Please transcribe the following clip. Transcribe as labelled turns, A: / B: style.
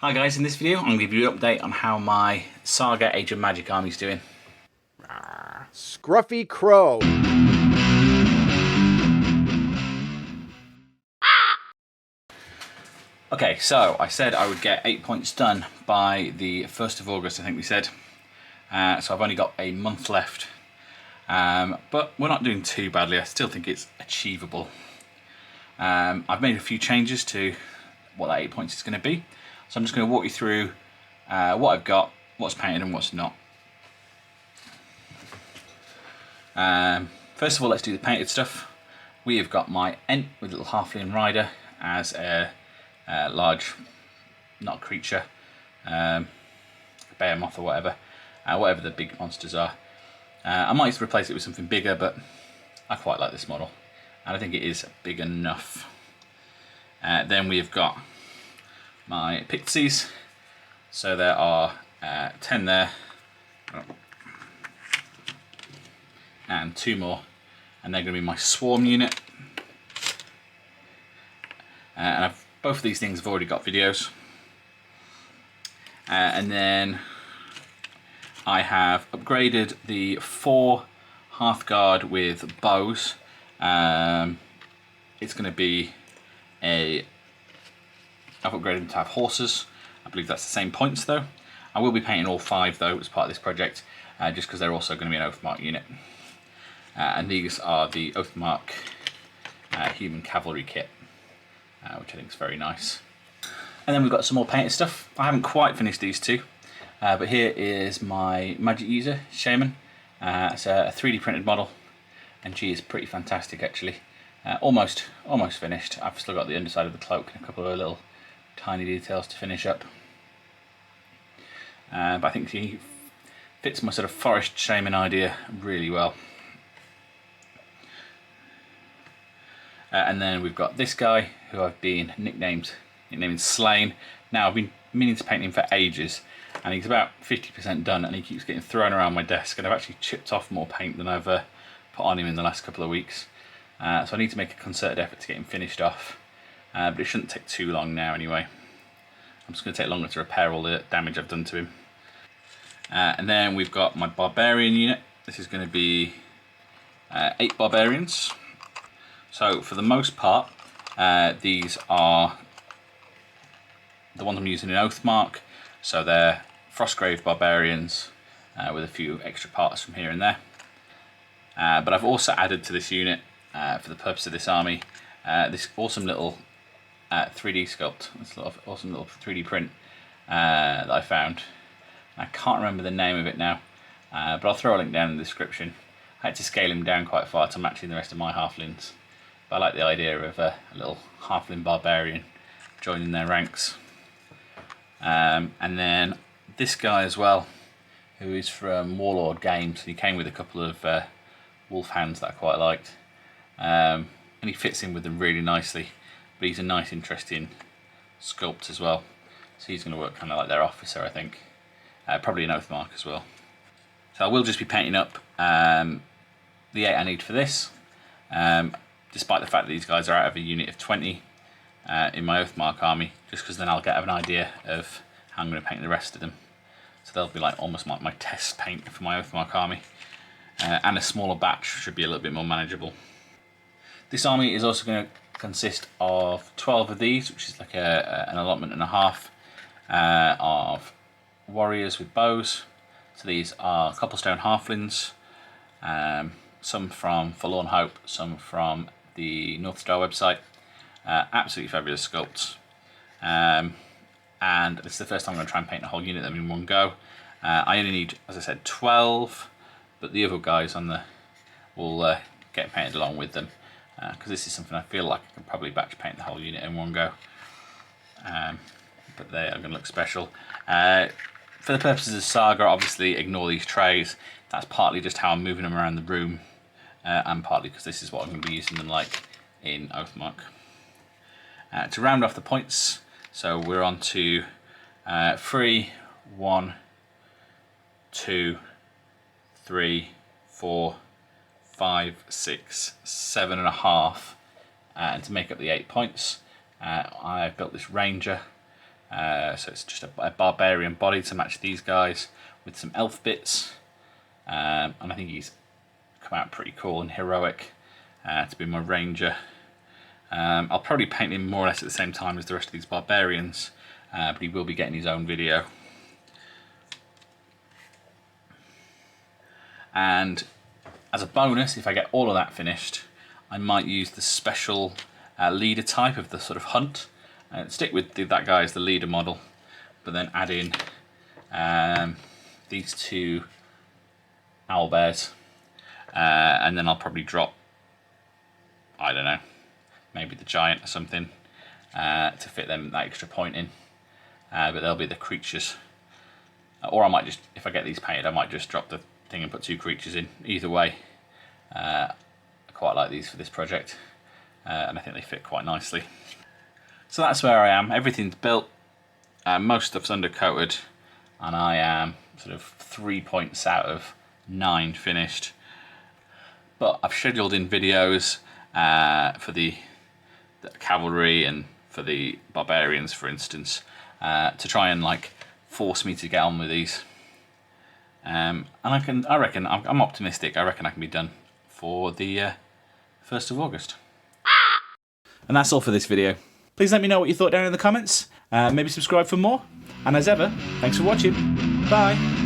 A: Hi guys, in this video I'm going to give you an update on how my Saga Age of Magic army is doing.
B: Scruffy Crow.
A: Okay, so I said I would get 8 points done by the 1st of August, I think we said. So I've only got a month left. But we're not doing too badly, I still think it's achievable. I've made a few changes to what that 8 points is going to be. So I'm just going to walk you through what I've got, what's painted and what's not. First of all, let's do the painted stuff. We have got my Ent with a little Halfling rider as a large, not creature, behemoth or whatever, whatever the big monsters are. I might replace it with something bigger, but I quite like this model, and I think it is big enough. Then we've got my Pixies, so there are 10 there, and 2 more, and they're going to be my Swarm unit. And both of these things have already got videos. And then I have upgraded the 4 Hearthguard with bows. It's going to be I've upgraded them to have horses. I believe that's the same points though. I will be painting all 5 though as part of this project, just because they're also going to be an Oathmark unit. And these are the Oathmark Human Cavalry Kit, which I think is very nice. And then we've got some more painted stuff. I haven't quite finished these two, but here is my magic user, Shaman. It's a 3D printed model, and she is pretty fantastic actually. Almost finished. I've still got the underside of the cloak and a couple of little tiny details to finish up. But I think she fits my sort of forest shaman idea really well. And then we've got this guy who I've been nicknamed Slain. Now I've been meaning to paint him for ages, and he's about 50% done, and he keeps getting thrown around my desk, and I've actually chipped off more paint than I've put on him in the last couple of weeks. So I need to make a concerted effort to get him finished off, but it shouldn't take too long now anyway. I'm just going to take longer to repair all the damage I've done to him. And then we've got my Barbarian unit. This is going to be 8 Barbarians. So for the most part, these are the ones I'm using in Oathmark. So they're Frostgrave Barbarians with a few extra parts from here and there. But I've also added to this unit, for the purpose of this army, this awesome little 3D sculpt, this awesome little 3D print that I found. I can't remember the name of it now, but I'll throw a link down in the description. I had to scale him down quite far to match in the rest of my halflings. But I like the idea of a little halfling barbarian joining their ranks. And then this guy as well, who is from Warlord Games. He came with a couple of wolfhounds that I quite liked. And he fits in with them really nicely. But he's a nice, interesting sculpt as well. So he's going to work kind of like their officer, I think. Probably an Oathmark as well. So I will just be painting up the 8 I need for this. Despite the fact that these guys are out of a unit of 20 in my Oathmark army, just because then I'll get an idea of how I'm going to paint the rest of them. So they'll be like almost like my test paint for my Oathmark army, and a smaller batch should be a little bit more manageable. This army is also going to consist of 12 of these, which is like an allotment and a half of warriors with bows. So these are Copplestone Halflings, some from Forlorn Hope, some from the NorthStar website. Absolutely fabulous sculpts. And this is the first time I'm going to try and paint a whole unit of them in one go. I only need, as I said, 12, but the other guys on the will get painted along with them, because this is something I feel like I can probably batch paint the whole unit in one go. But they are going to look special. For the purposes of Saga, obviously ignore these trays. That's partly just how I'm moving them around the room, and partly because this is what I'm going to be using them like in Oathmark. To round off the points, so we're on to 3, 1, 2, 3, 4, 5, 6, 7.5, and to make up the 8 points, I've built this Ranger So it's just a barbarian body to match these guys with some elf bits. And I think he's come out pretty cool and heroic to be my ranger. I'll probably paint him more or less at the same time as the rest of these barbarians, but he will be getting his own video. And as a bonus, if I get all of that finished, I might use the special leader type of the sort of hunt. Stick with that guy as the leader model, but then add in these two Owlbears, and then I'll probably drop, I don't know, maybe the giant or something to fit them that extra point in, but they'll be the creatures. Or I might just, if I get these painted, I might just drop the thing and put two creatures in. Either way, I quite like these for this project, and I think they fit quite nicely. So that's where I am. Everything's built, most stuff's undercoated, and I am sort of 3 points out of 9 finished. But I've scheduled in videos for the cavalry and for the barbarians, for instance, to try and like force me to get on with these. And I reckon I'm optimistic. I reckon I can be done for the 1st of August. And that's all for this video. Please let me know what you thought down in the comments. Maybe subscribe for more. And as ever, thanks for watching. Bye.